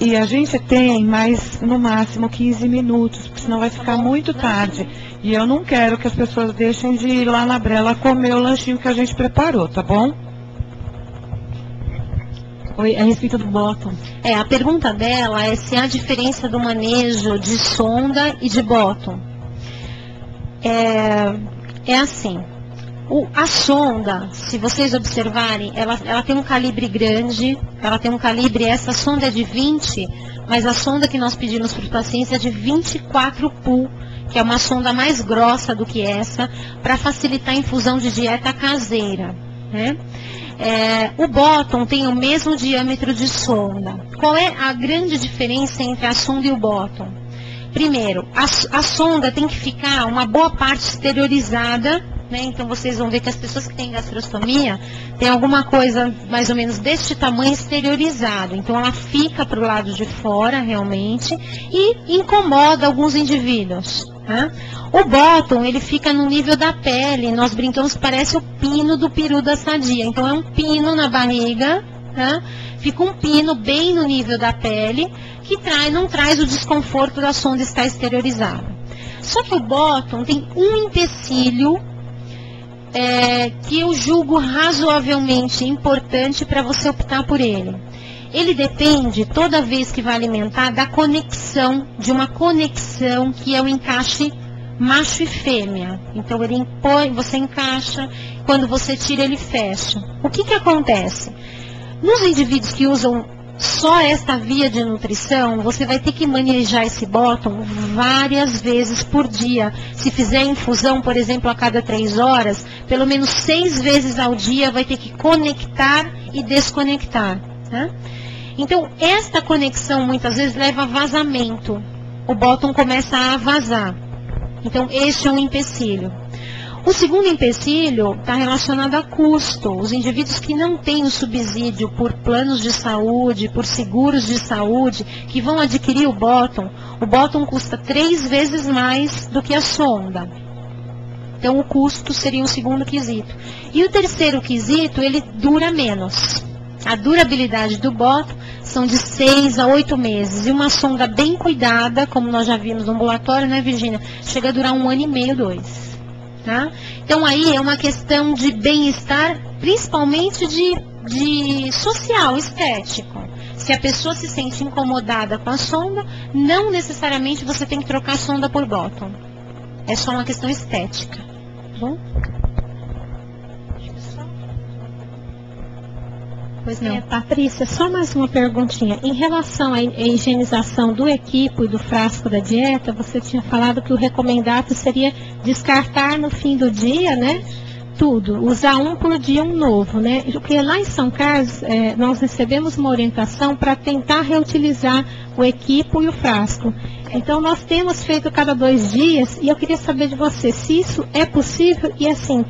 E a gente tem mais, no máximo, 15 minutos, porque senão vai ficar muito tarde. E eu não quero que as pessoas deixem de ir lá na Brela comer o lanchinho que a gente preparou, tá bom? Oi, a respeito do bottom. A pergunta dela é se há diferença do manejo de sonda e de bottom. É assim, a sonda, se vocês observarem, ela tem um calibre grande, essa sonda é de 20, mas a sonda que nós pedimos para os pacientes é de 24 pool, que é uma sonda mais grossa do que essa, para facilitar a infusão de dieta caseira, né? O bottom tem o mesmo diâmetro de sonda. Qual é a grande diferença entre a sonda e o bottom? Primeiro, a sonda tem que ficar uma boa parte exteriorizada, né? Então vocês vão ver que as pessoas que têm gastrostomia têm alguma coisa mais ou menos deste tamanho exteriorizado. Então ela fica para o lado de fora realmente e incomoda alguns indivíduos, né? O bottom, ele fica no nível da pele, nós brincamos que parece o pino do peru da sadia. Então é um pino na barriga, né? Fica um pino bem no nível da pele, que não traz o desconforto da sonda estar exteriorizada. Só que o bottom tem um empecilho que eu julgo razoavelmente importante para você optar por ele. Ele depende, toda vez que vai alimentar, da conexão, de uma conexão que é o encaixe macho e fêmea. Então ele você encaixa, quando você tira ele fecha. O que acontece? Nos indivíduos que usam só esta via de nutrição, você vai ter que manejar esse bottom várias vezes por dia. Se fizer infusão, por exemplo, a cada 3 horas, pelo menos 6 vezes ao dia vai ter que conectar e desconectar, né? Então, esta conexão muitas vezes leva a vazamento. O bottom começa a vazar. Então, este é um empecilho. O segundo empecilho está relacionado a custo. Os indivíduos que não têm o subsídio por planos de saúde, por seguros de saúde, que vão adquirir o bottom custa 3 vezes mais do que a sonda. Então, o custo seria um segundo quesito. E o terceiro quesito, ele dura menos. A durabilidade do bottom são de 6 a 8 meses. E uma sonda bem cuidada, como nós já vimos no ambulatório, né, Virgínia? Chega a durar 1 ano e meio, 2. Tá? Então aí é uma questão de bem-estar, principalmente de social, estético. Se a pessoa se sente incomodada com a sonda, não necessariamente você tem que trocar a sonda por bottom. É só uma questão estética. Tá bom? Pois não. Patrícia, só mais uma perguntinha. Em relação à higienização do equipo e do frasco da dieta, você tinha falado que o recomendado seria descartar no fim do dia, né? Tudo. Usar um por dia, um novo, né? Porque lá em São Carlos, nós recebemos uma orientação para tentar reutilizar o equipo e o frasco. Então, nós temos feito cada 2 dias e eu queria saber de você se isso é possível e, assim,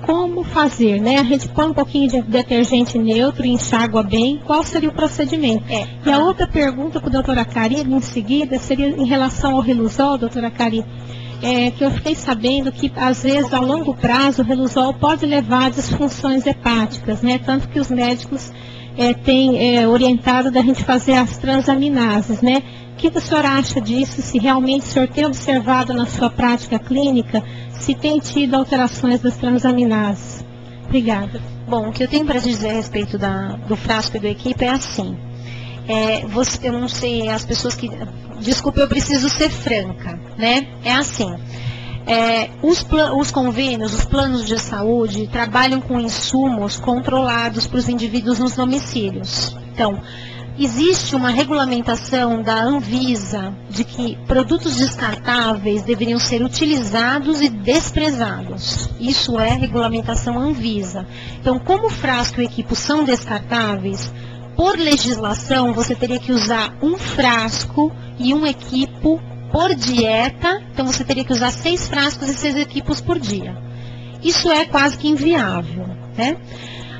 como fazer, né? A gente põe um pouquinho de detergente neutro e enxágua bem. Qual seria o procedimento? E a outra pergunta para a doutora Cari, em seguida, seria em relação ao Reluzol, doutora Cari. Que eu fiquei sabendo que, às vezes, a longo prazo, o Reluzol pode levar a disfunções hepáticas, né? Tanto que os médicos têm orientado da gente fazer as transaminases, né? O que a senhora acha disso? Se realmente o senhor tem observado na sua prática clínica, se tem tido alterações das transaminases? Obrigada. Bom, o que eu tenho para dizer a respeito do frasco e do equipe é assim. Eu não sei, as pessoas que... Desculpa, eu preciso ser franca, né? É assim. Os convênios, os planos de saúde, trabalham com insumos controlados para os indivíduos nos domicílios. Então, existe uma regulamentação da Anvisa de que produtos descartáveis deveriam ser utilizados e desprezados. Isso é regulamentação Anvisa. Então, como o frasco e o equipo são descartáveis, por legislação, você teria que usar um frasco e um equipo por dieta. Então, você teria que usar 6 frascos e 6 equipos por dia. Isso é quase que inviável, né?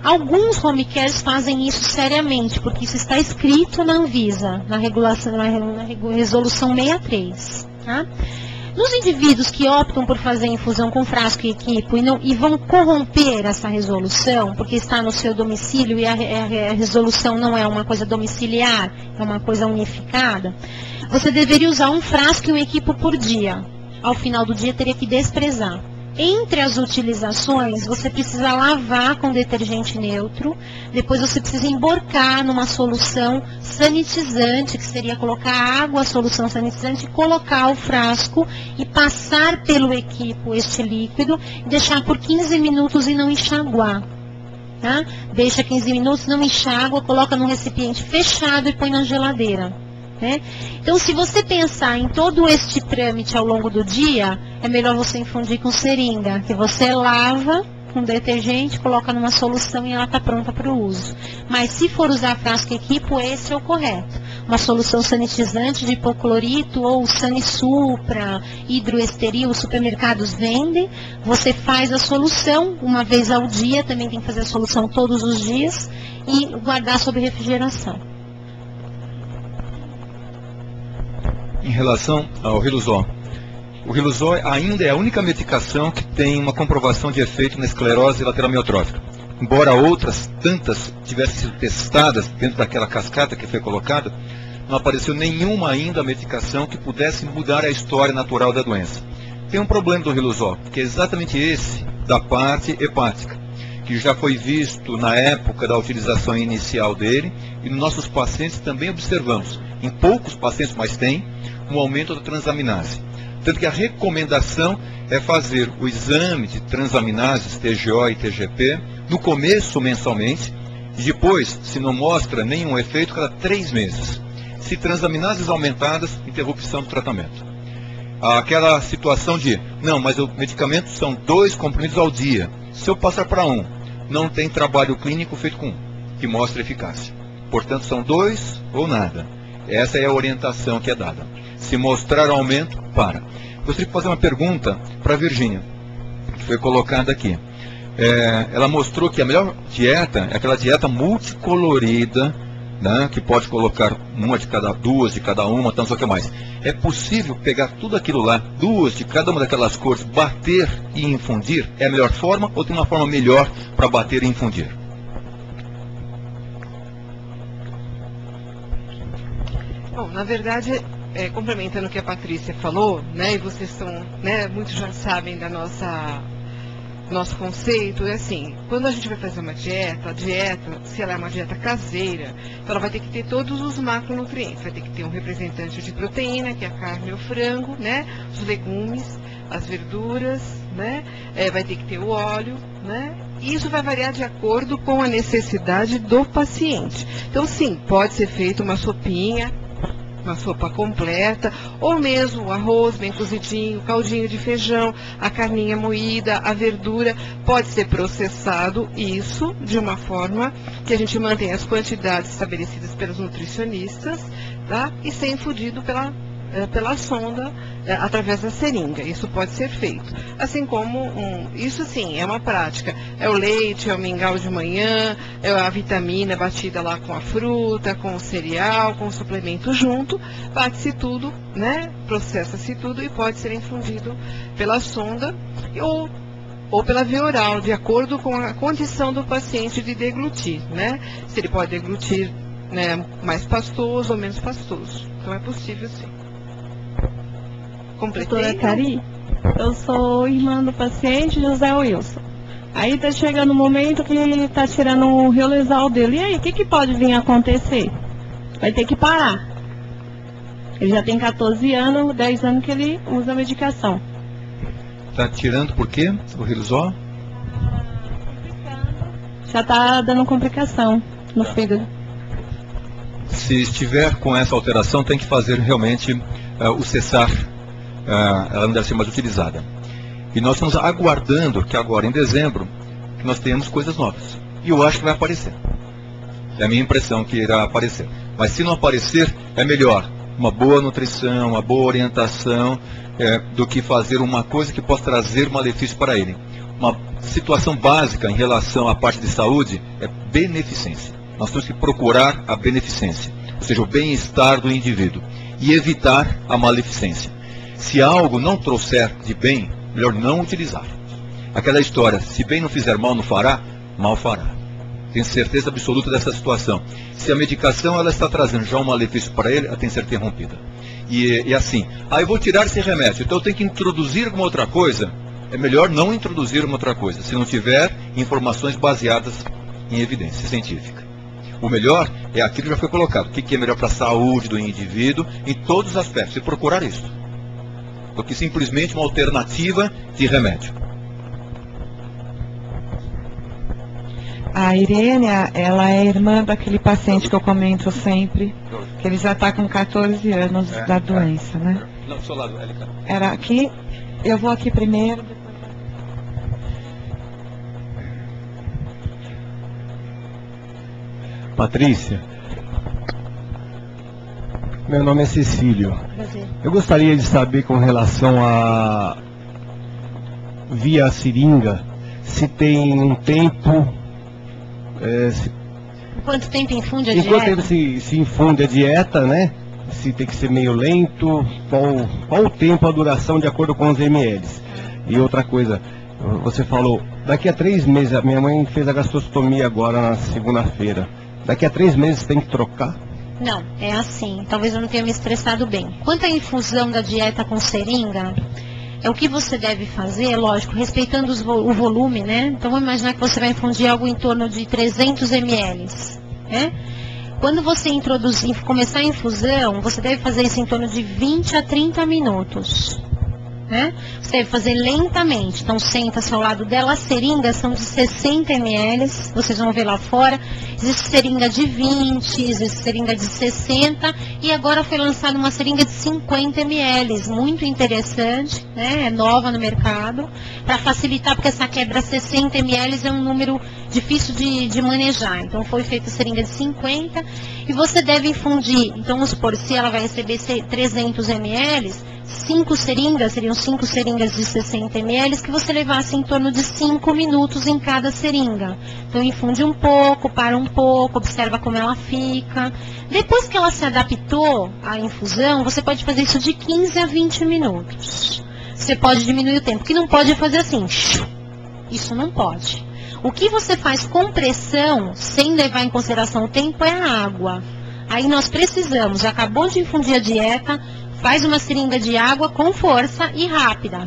Alguns home cares fazem isso seriamente, porque isso está escrito na Anvisa, na regulação, na resolução 63. Tá? Nos indivíduos que optam por fazer infusão com frasco e equipo e vão corromper essa resolução, porque está no seu domicílio e a resolução não é uma coisa domiciliar, é uma coisa unificada, você deveria usar um frasco e um equipo por dia. Ao final do dia teria que desprezar. Entre as utilizações, você precisa lavar com detergente neutro, depois você precisa emborcar numa solução sanitizante, que seria colocar água, a solução sanitizante, colocar o frasco e passar pelo equipo este líquido, e deixar por 15 minutos e não enxaguar. Tá? Deixa 15 minutos, não enxágua, coloca num recipiente fechado e põe na geladeira. Né? Então, se você pensar em todo este trâmite ao longo do dia, é melhor você infundir com seringa, que você lava com detergente, coloca numa solução e ela está pronta para o uso. Mas se for usar frasco e equipo, esse é o correto. Uma solução sanitizante de hipoclorito ou Sanisupra, hidroesteril, os supermercados vendem, você faz a solução uma vez ao dia, também tem que fazer a solução todos os dias, e guardar sob refrigeração. Em relação ao Riluzol, o Riluzol ainda é a única medicação que tem uma comprovação de efeito na esclerose lateral amiotrófica. Embora outras tantas tivessem sido testadas dentro daquela cascata que foi colocada, não apareceu nenhuma ainda medicação que pudesse mudar a história natural da doença. Tem um problema do Riluzol, que é exatamente esse da parte hepática, que já foi visto na época da utilização inicial dele, e nos nossos pacientes também observamos, em poucos pacientes, mas tem, um aumento da transaminase. Tanto que a recomendação é fazer o exame de transaminases TGO e TGP no começo mensalmente, e depois, se não mostra nenhum efeito, cada 3 meses. Se transaminases aumentadas, interrupção do tratamento. Aquela situação de, não, mas o medicamento são 2 comprimidos ao dia. Se eu passar para 1, não tem trabalho clínico feito com 1, que mostra eficácia. Portanto, são 2 ou nada. Essa é a orientação que é dada. Se mostrar aumento, para. Gostaria de fazer uma pergunta para a Virgínia, que foi colocada aqui. Ela mostrou que a melhor dieta é aquela dieta multicolorida, né, que pode colocar 2 de cada uma, não sei o que mais. É possível pegar tudo aquilo lá, 2 de cada uma daquelas cores, bater e infundir? É a melhor forma ou tem uma forma melhor para bater e infundir? Bom, na verdade, complementando o que a Patrícia falou, né, e vocês são, né, muitos já sabem da nosso conceito, é assim, quando a gente vai fazer uma dieta, a dieta, se ela é uma dieta caseira, então ela vai ter que ter todos os macronutrientes, vai ter que ter um representante de proteína, que é a carne e o frango, né, os legumes, as verduras, né, vai ter que ter o óleo, né, e isso vai variar de acordo com a necessidade do paciente. Então, sim, pode ser feita uma sopinha, uma sopa completa, ou mesmo o arroz bem cozidinho, caldinho de feijão, a carninha moída, a verdura, pode ser processado isso de uma forma que a gente mantém as quantidades estabelecidas pelos nutricionistas, tá? E ser infundido pela sonda, através da seringa. Isso pode ser feito. Assim como, isso sim, é uma prática. É o leite, é o mingau de manhã, é a vitamina batida lá com a fruta, com o cereal, com o suplemento junto, bate-se tudo, né? Processa-se tudo e pode ser infundido pela sonda ou pela via oral, de acordo com a condição do paciente de deglutir, né? Se ele pode deglutir, né, mais pastoso ou menos pastoso. Então é possível sim. Completei? Doutora Cari, eu sou irmã do paciente José Wilson. Aí tá chegando o momento que ele tá tirando o Riluzol dele. E aí, o que pode vir a acontecer? Vai ter que parar. Ele já tem 14 anos, 10 anos que ele usa a medicação. Tá tirando por quê? O Riluzol? Já tá dando complicação no fígado. Se estiver com essa alteração, tem que fazer realmente o cessar. Ela não deve ser mais utilizada. E nós estamos aguardando que agora em dezembro que nós tenhamos coisas novas. E eu acho que vai aparecer. É a minha impressão que irá aparecer. Mas se não aparecer, é melhor uma boa nutrição, uma boa orientação, do que fazer uma coisa que possa trazer malefício para ele. Uma situação básica em relação à parte de saúde é beneficência. Nós temos que procurar a beneficência, ou seja, o bem-estar do indivíduo, e evitar a maleficência. Se algo não trouxer de bem, melhor não utilizar. Aquela história, se bem não fizer mal, não fará, mal fará. Tenho certeza absoluta dessa situação. Se a medicação ela está trazendo já um malefício para ele, ela tem que ser interrompida. E assim, eu vou tirar esse remédio, então eu tenho que introduzir alguma outra coisa. É melhor não introduzir uma outra coisa, se não tiver informações baseadas em evidência científica. O melhor é aquilo que já foi colocado. O que é melhor para a saúde do indivíduo em todos os aspectos. E procurar isso. Do que simplesmente uma alternativa de remédio. A Irene, ela é irmã daquele paciente que eu comento sempre, que ele já está com 14 anos da doença, né? Não, do seu lado, LK. Era aqui, eu vou aqui primeiro. Patrícia, meu nome é Cecílio. Prazer. Eu gostaria de saber com relação a via seringa, se tem um tempo, Quanto tempo infunde a enquanto dieta? ele se infunde a dieta, né? Se tem que ser meio lento, qual o tempo, a duração de acordo com os ml. E outra coisa, você falou, daqui a 3 meses, a minha mãe fez a gastrostomia agora na segunda-feira. Daqui a 3 meses tem que trocar? Não, é assim. Talvez eu não tenha me expressado bem. Quanto à infusão da dieta com seringa, o que você deve fazer, lógico, respeitando o volume, né? Então vamos imaginar que você vai infundir algo em torno de 300 ml, né? Quando você começar a infusão, você deve fazer isso em torno de 20 a 30 minutos. Né? Você deve fazer lentamente. Então senta-se ao lado dela. As seringas são de 60 ml. Vocês vão ver lá fora. Existe seringa de 20, existe seringa de 60. E agora foi lançada uma seringa de 50 ml. Muito interessante, né? É nova no mercado. Para facilitar, porque essa quebra 60 ml é um número difícil de manejar. Então foi feita a seringa de 50. E você deve infundir. Então vamos supor, se ela vai receber 300 ml, 5 seringas, seriam 5 seringas de 60 ml, que você levasse em torno de 5 minutos em cada seringa. Então infunde um pouco, para um pouco, observa como ela fica. Depois que ela se adaptou à infusão, você pode fazer isso de 15 a 20 minutos. Você pode diminuir o tempo, que não pode fazer assim. Isso não pode. O que você faz com pressão, sem levar em consideração o tempo, é a água. Aí nós precisamos, já acabou de infundir a dieta, faz uma seringa de água com força e rápida.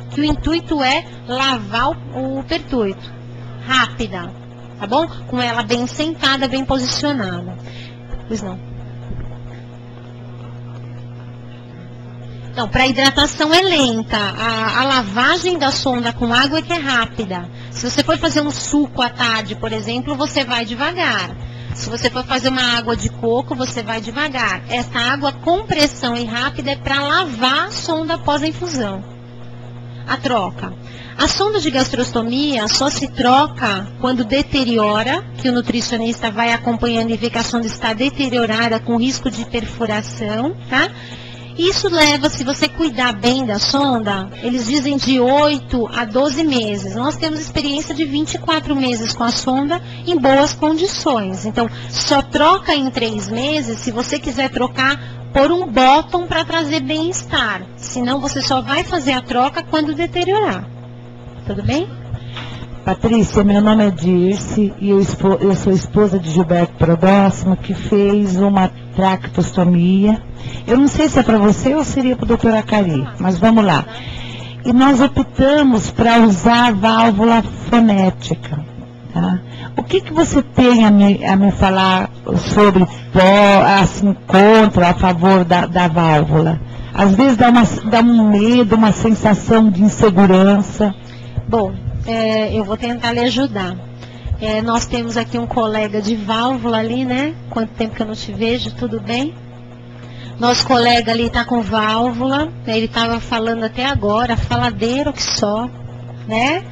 Que o intuito é lavar o pertuito. Rápida, tá bom? Com ela bem sentada, bem posicionada. Pois não. Não, para hidratação é lenta. A lavagem da sonda com água é que é rápida. Se você for fazer um suco à tarde, por exemplo, você vai devagar. Se você for fazer uma água de coco, você vai devagar. Essa água com pressão e rápida é para lavar a sonda após a infusão. A troca. A sonda de gastrostomia só se troca quando deteriora, que o nutricionista vai acompanhando e vê que a sonda está deteriorada com risco de perfuração, tá? Isso leva, se você cuidar bem da sonda, eles dizem de 8 a 12 meses. Nós temos experiência de 24 meses com a sonda em boas condições. Então, só troca em 3 meses se você quiser trocar por um bottom para trazer bem-estar. Senão, você só vai fazer a troca quando deteriorar. Tudo bem? Patrícia, meu nome é Dirce e eu sou esposa de Gilberto Prodóximo, que fez uma traqueostomia. Eu não sei se é para você ou seria para a doutora Cari, mas vamos lá. E nós optamos para usar a válvula fonética. Tá? O que você tem a me falar sobre assim, contra, a favor da válvula? Às vezes dá um medo, uma sensação de insegurança. Bom, eu vou tentar lhe ajudar. Nós temos aqui um colega de válvula ali, né? Quanto tempo que eu não te vejo, tudo bem? Nosso colega ali está com válvula, ele estava falando até agora, faladeiro que só, né?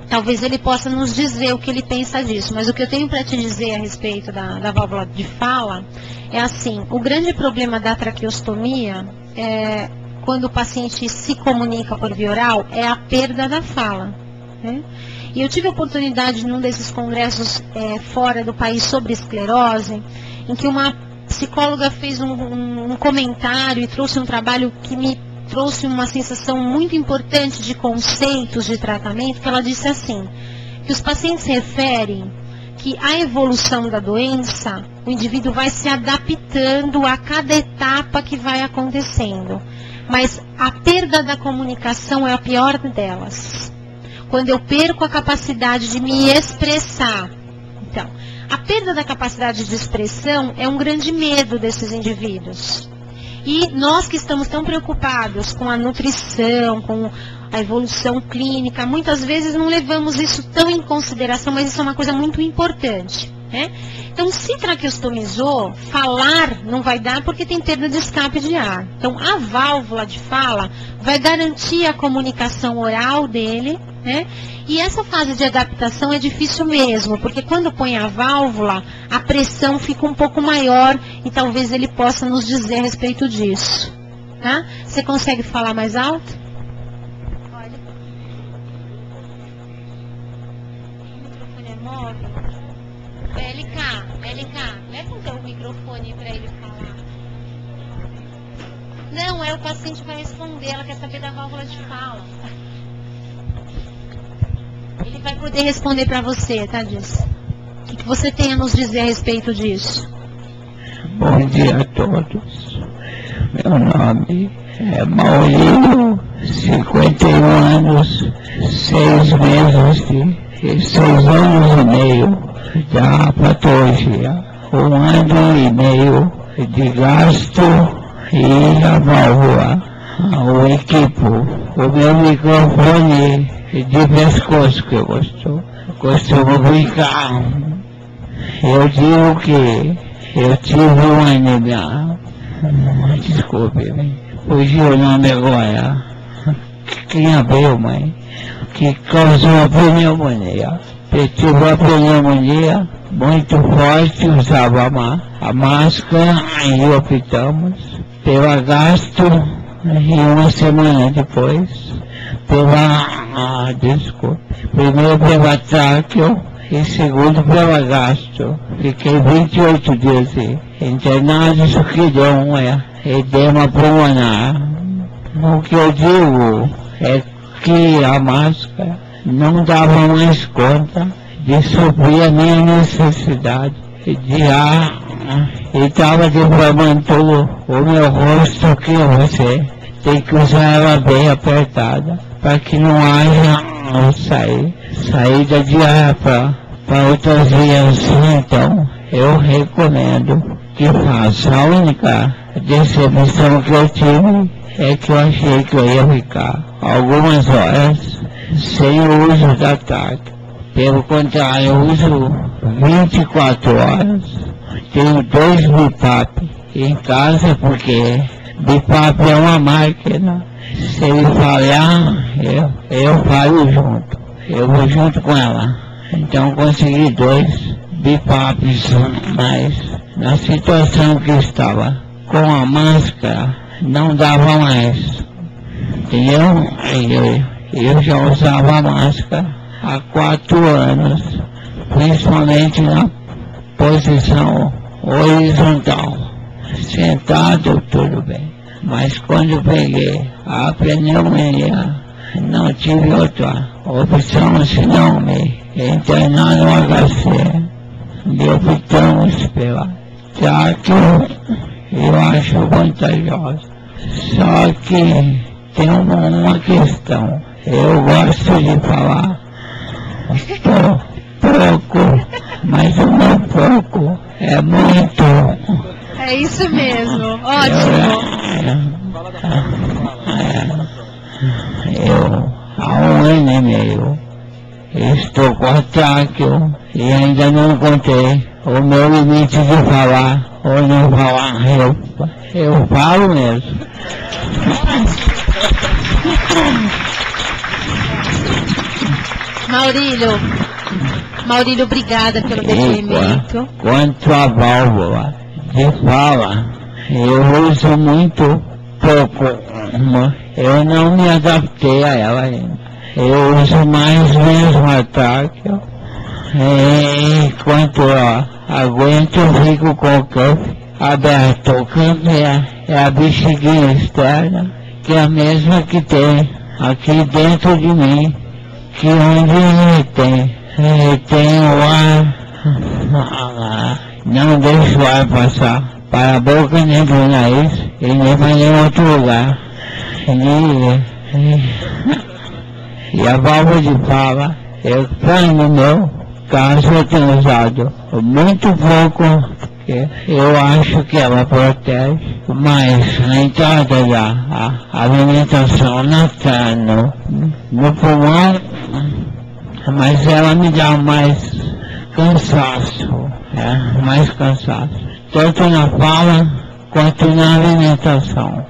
Talvez ele possa nos dizer o que ele pensa disso, mas o que eu tenho para te dizer a respeito da válvula de fala é assim, o grande problema da traqueostomia quando o paciente se comunica por via oral, é a perda da fala. Né? E eu tive a oportunidade num desses congressos fora do país sobre esclerose, em que uma psicóloga fez um comentário e trouxe um trabalho que me trouxe uma sensação muito importante de conceitos de tratamento, que ela disse assim, que os pacientes referem que a evolução da doença, o indivíduo vai se adaptando a cada etapa que vai acontecendo. Mas a perda da comunicação é a pior delas. Quando eu perco a capacidade de me expressar. Então, a perda da capacidade de expressão é um grande medo desses indivíduos. E nós que estamos tão preocupados com a nutrição, com a evolução clínica, muitas vezes não levamos isso tão em consideração, mas isso é uma coisa muito importante, né? Então, se traqueostomizou, falar não vai dar porque tem perda de escape de ar. Então, a válvula de fala vai garantir a comunicação oral dele, né? E essa fase de adaptação é difícil mesmo, porque quando põe a válvula, a pressão fica um pouco maior e talvez ele possa nos dizer a respeito disso, tá? Você consegue falar mais alto? Olha. O microfone é móvel? LK, leva o microfone para ele falar. Não, o paciente vai responder, ela quer saber da válvula de fala. Ele vai poder responder para você, tá, Diz? O que você tem a nos dizer a respeito disso? Bom dia a todos. Meu nome é Maurílio, 51 anos, 6 meses e 6 anos e meio da patologia. 1 ano e meio de gasto e a válvula, o equipo, o meu microfone de pescoço que eu costumo brincar. Eu digo que eu tive uma anemia, desculpe, fugiu o nome agora, quem abriu, mãe, que causou a pneumonia. Eu tive uma pneumonia muito forte, usava a máscara e optamos pela gasto e uma semana depois desculpe, primeiro pela tráqueo e segundo pela gastro. Fiquei 28 dias internado, isso que deu um edema pulmonar. O que eu digo é que a máscara não dava mais conta de suprir a minha necessidade de ar e estava deformando todo o meu rosto, que você tem que usar ela bem apertada para que não haja saída de ar para outras vias. Então, eu recomendo que faça. A única decepção que eu tive é que eu achei que eu ia ficar algumas horas sem o uso da TAC. Pelo contrário, eu uso 24 horas. Tenho 2 BiPAP em casa, porque BiPAP é uma máquina. Se ele falhar, eu falho junto. Eu vou junto com ela. Então consegui 2 BiPAPs, mas na situação que estava com a máscara, não dava mais. Eu já usava máscara há 4 anos, principalmente na posição horizontal. Sentado, tudo bem. Mas quando eu peguei a pneumonia, não tive outra opção senão me internar no HC. E optamos pela tráqueo, eu acho vantajosa. Só que tem uma questão. Eu gosto de falar pouco, mas o meu pouco é muito. É isso mesmo, ótimo. Eu, há 1 ano e meio, estou com a tráqueo e ainda não contei o meu limite de falar ou não falar. Eu falo mesmo. Maurílio, obrigada pelo depoimento. Quanto à válvula de fala, eu uso muito pouco. Eu não me adaptei a ela ainda. Eu uso mais mesmo a tráqueo. Enquanto aguento, eu fico com o cuff aberto. O câncer é a bexiguinha externa, que é a mesma que tem aqui dentro de mim, que onde ele tem o ar, não deixa o ar passar para a boca nem para o nariz e nem para nenhum outro lugar. E a válvula de fala, no meu caso eu tenho usado muito pouco, porque eu acho que ela protege, mas a entrada da alimentação no pulmão, mas ela me dá mais cansaço, mais cansaço, tanto na fala quanto na alimentação,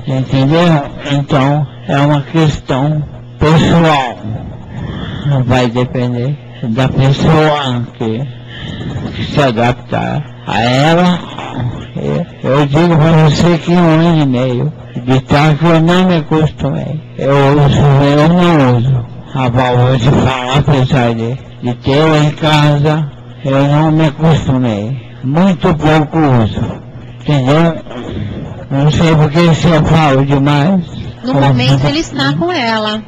entendeu? Então é uma questão pessoal, vai depender da pessoa que se adaptar a ela. Eu digo para você que 1 ano e meio de estar que eu não me acostumei. Eu não uso a válvula de fala, apesar de ter em casa, eu não me acostumei. Muito pouco uso, entendeu? Não sei porque se eu falo demais. No momento ele está com ela.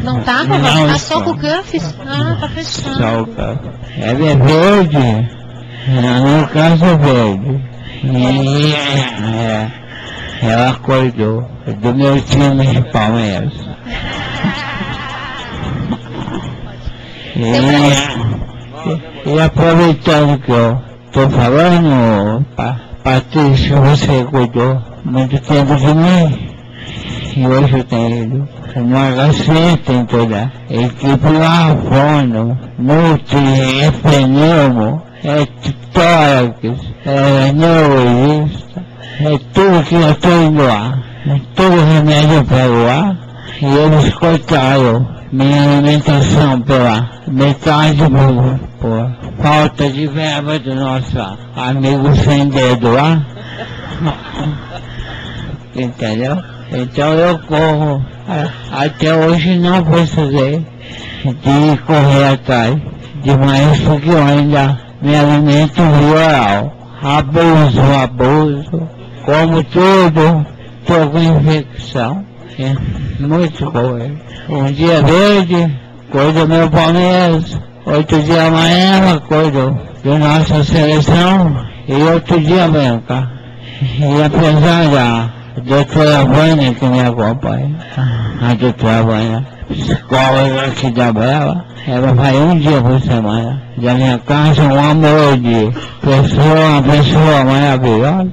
Não tá, papai? Tá só com o cuff? Ah, tá fechado. Só o cuff. Ela é verde. No caso é verde. E ela acordou do meu time de Palmeiras. E aproveitando que eu tô falando, Patrícia, você cuidou muito tempo de mim. E hoje eu tenho ido no HC, tem toda a equipe lá, fono, nutri, é pneumo, é tórax, é neurologista, é tudo que eu estou indo lá, é todo remédio para o ar, e eles cortaram minha alimentação pela metade por falta de verba do nosso amigo sem dedo lá, entendeu? Então eu corro, até hoje não precisei de correr atrás de mais, porque eu ainda me alimento via oral. Abuso, como tudo, estou com infecção, é muito boa. Um dia verde, cuido do meu Palmeiras, outro dia amarela, cuido da nossa seleção, e outro dia branca. E apesar da doutora Vânia que me acompanha, a doutora Vânia, psicóloga aqui da Bela, ela vai um dia por semana da minha casa, um amor de pessoa, uma pessoa maravilhosa.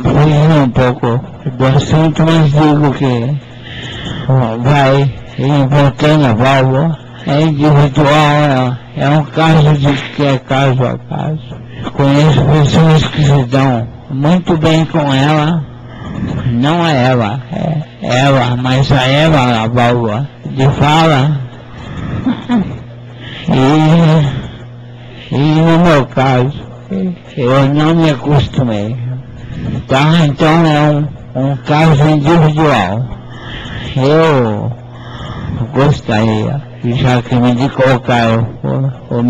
Fugindo um pouco do assunto, mas digo que vai voltando a válvula, é individual, é um caso que é caso a caso. Conheço pessoas que se dão muito bem com ela, não a ela, é ela, mas a ela, a válvula de fala. E no meu caso, eu não me acostumei. Tá? Então é um caso individual. Eu gostaria, já que me colocaram o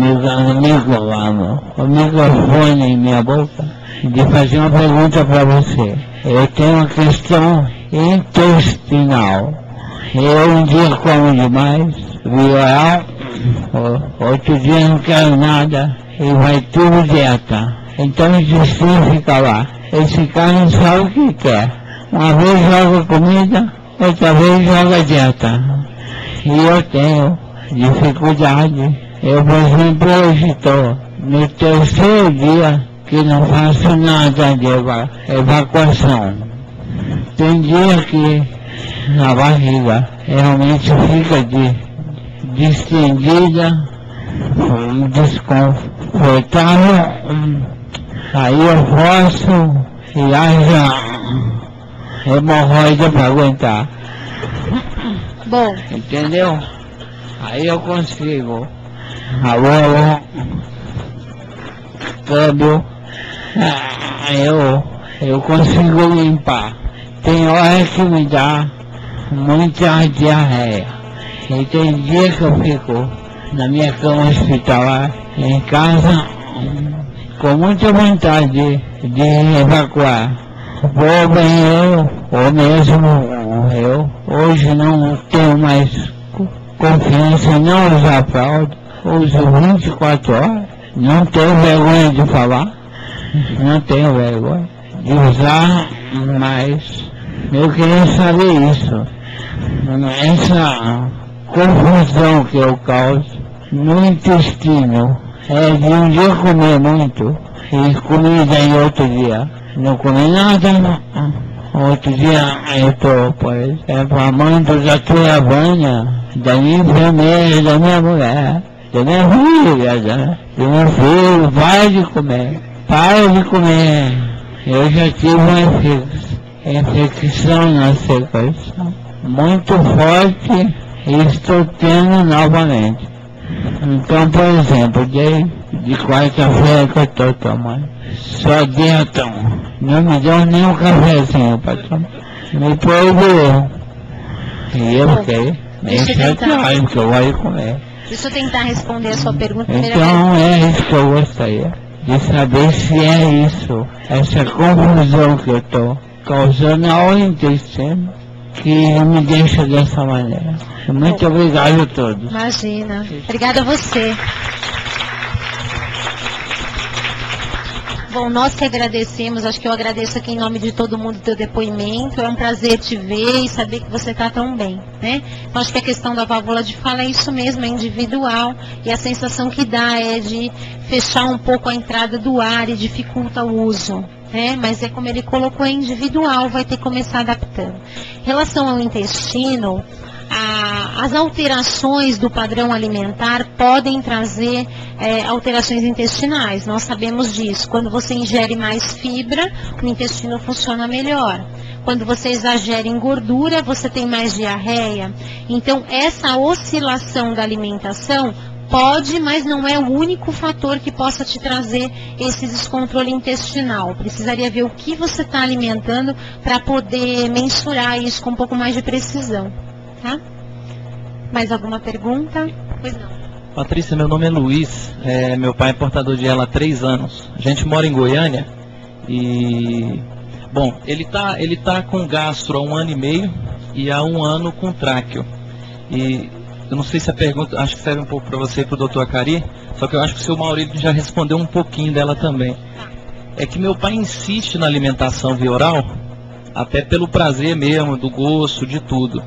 microfone em minha boca, de fazer uma pergunta para você. Eu tenho uma questão intestinal. Eu um dia como demais, via outro dia não quero nada, e vai tudo dieta. Então o intestino fica lá. Esse cara não sabe o que quer. Uma vez joga comida, outra vez joga dieta. E eu tenho dificuldade. Eu, por exemplo, hoje estou no 3º dia que não faço nada de evacuação. Tem dia que a barriga realmente fica distendida, desconfortável, aí eu forço e haja hemorroida para aguentar. Bom. Entendeu? Aí eu consigo. Alô, câmbio. Eu consigo limpar. Tem hora que me dá muita diarreia. E tem dia que eu fico na minha cama hospitalar, em casa, com muita vontade de evacuar. Vou ao banheiro, ou mesmo eu, hoje não tenho mais confiança em não usar fralda, uso 24 horas, não tenho vergonha de falar, não tenho vergonha de usar, mas eu queria saber isso, essa confusão que eu causo no intestino, é de um dia comer muito, e comida em outro dia não comi nada, outro dia eu tô, por exemplo, amando da tua banha, da minha enfermeira, da minha mulher, da minha filha, do meu filho, para de comer. Eu já tive uma infecção na secreção muito forte e estou tendo novamente. Então, por exemplo, de quarta-feira que eu estou tomando, só dietão, não me deu nem um cafezinho para tomar, me proibiu. E eu fiquei meio chateado, porque eu vou comer. Deixa eu tentar responder a sua pergunta. Então é isso que eu gostaria de saber se é isso, essa confusão que eu estou causando ao intestino, que me deixa dessa maneira. Muito obrigado a todos. Imagina. Obrigada a você. Bom, nós que agradecemos, acho que eu agradeço aqui em nome de todo mundo o teu depoimento. É um prazer te ver e saber que você está tão bem, né? Então, acho que a questão da válvula de fala é isso mesmo, é individual. E a sensação que dá é de fechar um pouco a entrada do ar e dificulta o uso. Mas é como ele colocou, é individual, vai ter que começar adaptando. Em relação ao intestino, as alterações do padrão alimentar podem trazer alterações intestinais, nós sabemos disso. Quando você ingere mais fibra, o intestino funciona melhor. Quando você exagera em gordura, você tem mais diarreia. Então, essa oscilação da alimentação pode, mas não é o único fator que possa te trazer esse descontrole intestinal. Precisaria ver o que você está alimentando para poder mensurar isso com um pouco mais de precisão. Tá? Mais alguma pergunta? Pois não. Patrícia, meu nome é Luiz, meu pai é portador de ela há 3 anos. A gente mora em Goiânia e... Bom, ele tá com gastro há 1 ano e meio e há 1 ano com tráqueo. E eu não sei se a pergunta, acho que serve um pouco para você e para o doutor Acari, só que eu acho que o seu Maurílio já respondeu um pouquinho dela também. É que meu pai insiste na alimentação via oral, até pelo prazer mesmo, do gosto, de tudo.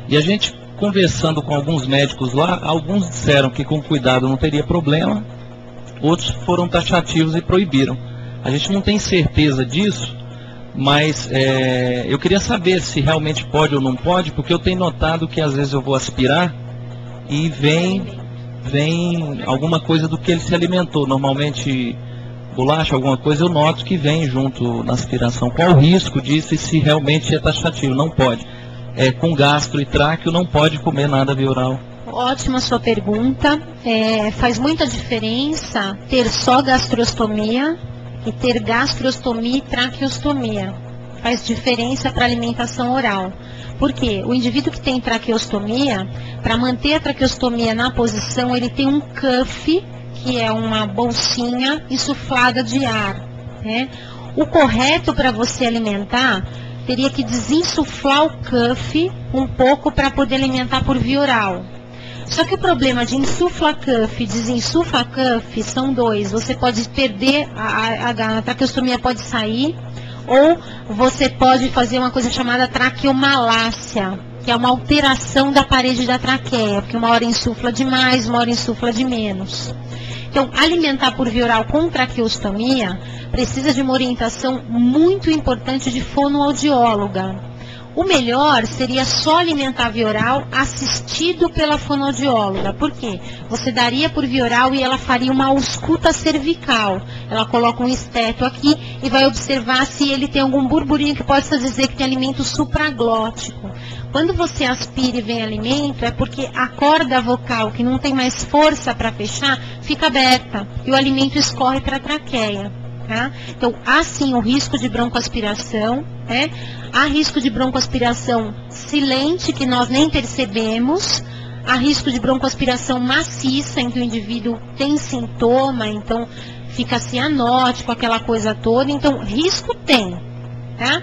E a gente, conversando com alguns médicos lá, alguns disseram que com cuidado não teria problema, outros foram taxativos e proibiram. A gente não tem certeza disso, mas eu queria saber se realmente pode ou não pode, porque eu tenho notado que às vezes eu vou aspirar e vem alguma coisa do que ele se alimentou. Normalmente bolacha, alguma coisa, eu noto que vem junto na aspiração. Qual o risco disso e se realmente é taxativo? Não pode. Com gastro e tráqueo não pode comer nada via oral. Ótima sua pergunta. Faz muita diferença ter só gastrostomia e ter gastrostomia e traqueostomia. Faz diferença para a alimentação oral. Por quê? O indivíduo que tem traqueostomia, para manter a traqueostomia na posição, ele tem um cuff, que é uma bolsinha insuflada de ar. O correto para você alimentar teria que desinsuflar o cuff um pouco para poder alimentar por via oral. Só que o problema de insufla cuff e desinsufla cuff são 2. Você pode perder, a traqueostomia pode sair, ou você pode fazer uma coisa chamada traqueomalácia, que é uma alteração da parede da traqueia, porque uma hora insufla demais, uma hora insufla de menos. Então, alimentar por via oral com traqueostomia precisa de uma orientação muito importante de fonoaudióloga. O melhor seria só alimentar via oral assistido pela fonoaudióloga. Por quê? Você daria por via oral e ela faria uma ausculta cervical. Ela coloca um esteto aqui e vai observar se ele tem algum burburinho que possa dizer que tem alimento supraglótico. Quando você aspira e vem alimento, é porque a corda vocal, que não tem mais força para fechar, fica aberta e o alimento escorre para a traqueia. Tá? Então, há sim o risco de broncoaspiração, há risco de broncoaspiração silente, que nós nem percebemos, Há risco de broncoaspiração maciça, em que o indivíduo tem sintoma, então fica cianótico, aquela coisa toda. Então, risco tem, tá?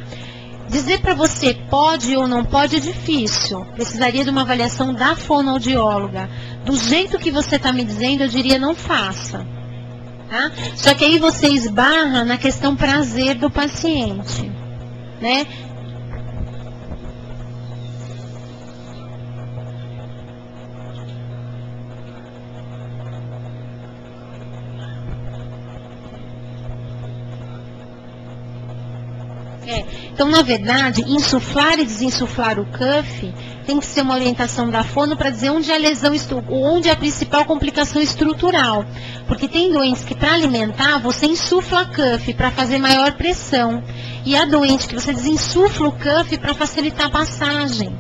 Dizer para você pode ou não pode é difícil. Precisaria de uma avaliação da fonoaudióloga. Do jeito que você está me dizendo, eu diria não faça. Tá? Só que aí você esbarra na questão prazer do paciente, né? Então, na verdade, insuflar e desinsuflar o cuff tem que ser uma orientação da fono para dizer onde é a lesão, onde é a principal complicação estrutural. Porque tem doentes que, para alimentar, você insufla cuff para fazer maior pressão. E há doente que você desinsufla o cuff para facilitar a passagem.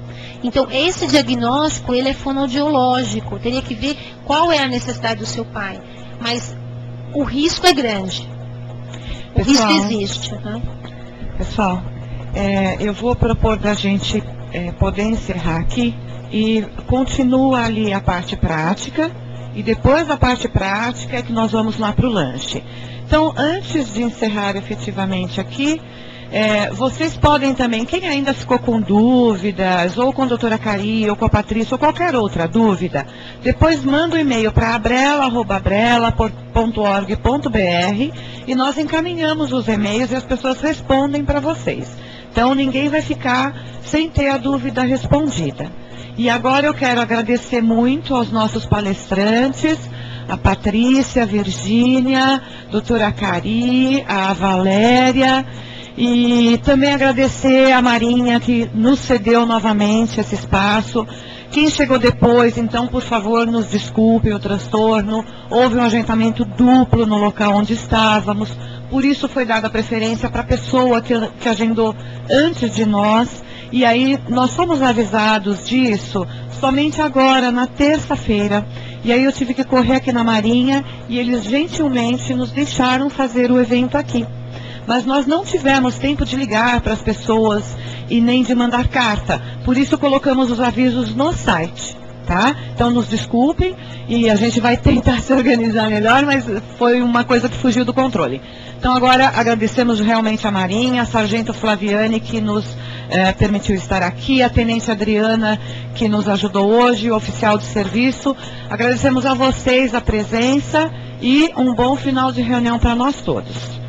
Então, esse diagnóstico, ele é fonoaudiológico. Teria que ver qual é a necessidade do seu pai. Mas o risco é grande. O risco existe. Tá? Pessoal, eu vou propor da gente poder encerrar aqui e continua ali a parte prática e depois da parte prática é que nós vamos lá para o lanche. Então, antes de encerrar efetivamente aqui, vocês podem também, quem ainda ficou com dúvidas, ou com a doutora Cari, ou com a Patrícia, ou qualquer outra dúvida, depois manda um e-mail para abrela@abrela.org.br e nós encaminhamos os e-mails e as pessoas respondem para vocês. Então, ninguém vai ficar sem ter a dúvida respondida. E agora eu quero agradecer muito aos nossos palestrantes, a Patrícia, a Virgínia, a doutora Cari, a Valéria, e também agradecer a Marinha, que nos cedeu novamente esse espaço. Quem chegou depois, então, por favor, nos desculpe o transtorno. Houve um agendamento duplo no local onde estávamos. Por isso foi dada preferência para a pessoa que agendou antes de nós. E aí, nós fomos avisados disso somente agora, na terça-feira. E aí eu tive que correr aqui na Marinha e eles gentilmente nos deixaram fazer o evento aqui. Mas nós não tivemos tempo de ligar para as pessoas e nem de mandar carta. Por isso colocamos os avisos no site, tá? Então nos desculpem e a gente vai tentar se organizar melhor, mas foi uma coisa que fugiu do controle. Então agora agradecemos realmente a Marinha, a Sargento Flaviane, que nos permitiu estar aqui, a Tenente Adriana, que nos ajudou hoje, o oficial de serviço. Agradecemos a vocês a presença e um bom final de reunião para nós todos.